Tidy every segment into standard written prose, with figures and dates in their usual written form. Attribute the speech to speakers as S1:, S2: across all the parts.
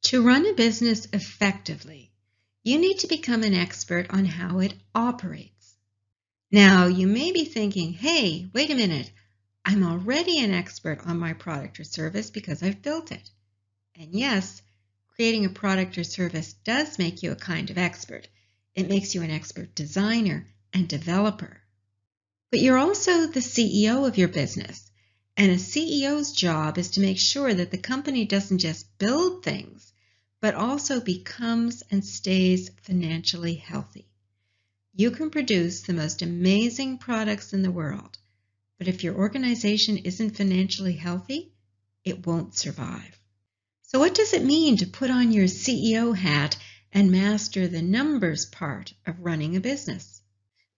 S1: To run a business effectively, you need to become an expert on how it operates. Now, you may be thinking, hey, wait a minute, I'm already an expert on my product or service because I've built it. And yes, creating a product or service does make you a kind of expert. It makes you an expert designer and developer. But you're also the CEO of your business, and a CEO's job is to make sure that the company doesn't just build things, but also becomes and stays financially healthy. You can produce the most amazing products in the world, but if your organization isn't financially healthy, it won't survive. So what does it mean to put on your CEO hat and master the numbers part of running a business?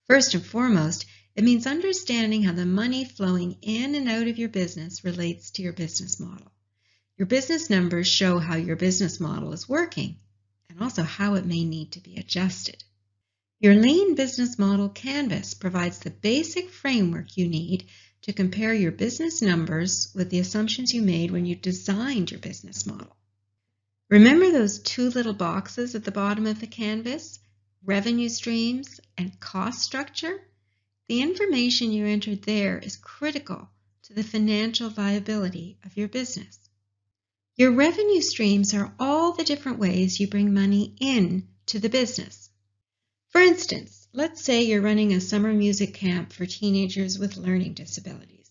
S1: First and foremost, it means understanding how the money flowing in and out of your business relates to your business model. Your business numbers show how your business model is working and also how it may need to be adjusted. Your Lean Business Model Canvas provides the basic framework you need to compare your business numbers with the assumptions you made when you designed your business model. Remember those two little boxes at the bottom of the canvas? Revenue streams and cost structure? The information you entered there is critical to the financial viability of your business. Your revenue streams are all the different ways you bring money in to the business. For instance, let's say you're running a summer music camp for teenagers with learning disabilities.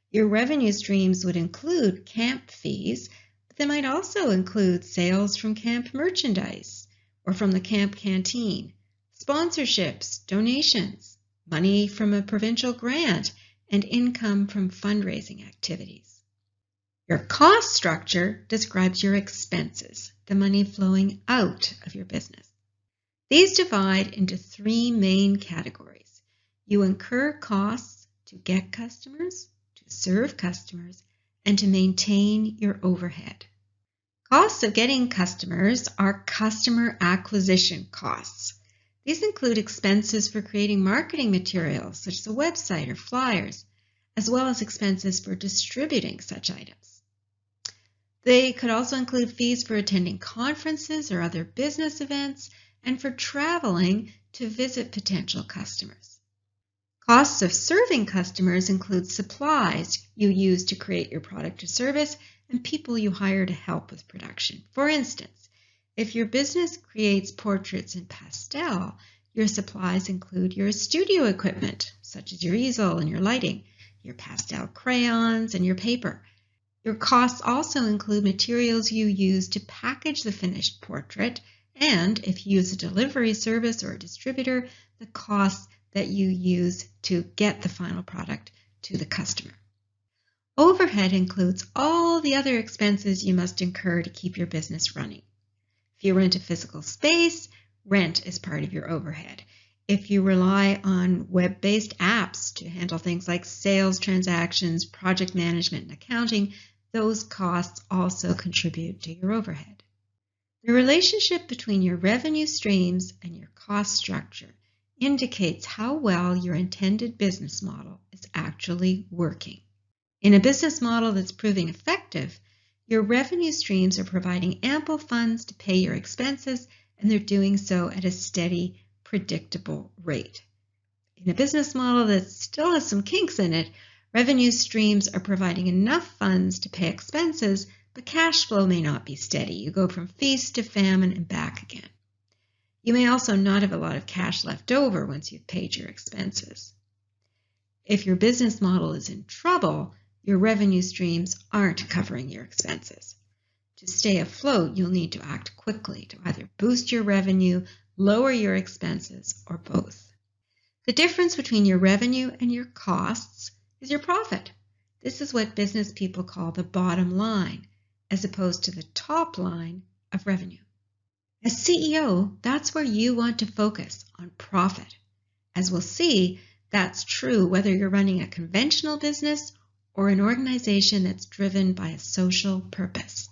S1: Your revenue streams would include camp fees, but they might also include sales from camp merchandise or from the camp canteen, sponsorships, donations, money from a provincial grant, and income from fundraising activities. Your cost structure describes your expenses, the money flowing out of your business. These divide into three main categories. You incur costs to get customers, to serve customers, and to maintain your overhead. Costs of getting customers are customer acquisition costs. These include expenses for creating marketing materials, such as a website or flyers, as well as expenses for distributing such items. They could also include fees for attending conferences or other business events and for traveling to visit potential customers. Costs of serving customers include supplies you use to create your product or service and people you hire to help with production. For instance, if your business creates portraits in pastel, your supplies include your studio equipment, such as your easel and your lighting, your pastel crayons, and your paper. Your costs also include materials you use to package the finished portrait, and if you use a delivery service or a distributor, the costs that you use to get the final product to the customer. Overhead includes all the other expenses you must incur to keep your business running. If you rent a physical space, rent is part of your overhead. If you rely on web-based apps to handle things like sales transactions, project management, and accounting, those costs also contribute to your overhead. The relationship between your revenue streams and your cost structure indicates how well your intended business model is actually working. In a business model that's proving effective, your revenue streams are providing ample funds to pay your expenses, and they're doing so at a steady, predictable rate. In a business model that still has some kinks in it, revenue streams are providing enough funds to pay expenses, but cash flow may not be steady. You go from feast to famine and back again. You may also not have a lot of cash left over once you've paid your expenses. If your business model is in trouble, your revenue streams aren't covering your expenses. To stay afloat, you'll need to act quickly to either boost your revenue, lower your expenses, or both. The difference between your revenue and your costs is your profit. This is what business people call the bottom line, as opposed to the top line of revenue. As CEO, that's where you want to focus, on profit. As we'll see, that's true whether you're running a conventional business or an organization that's driven by a social purpose.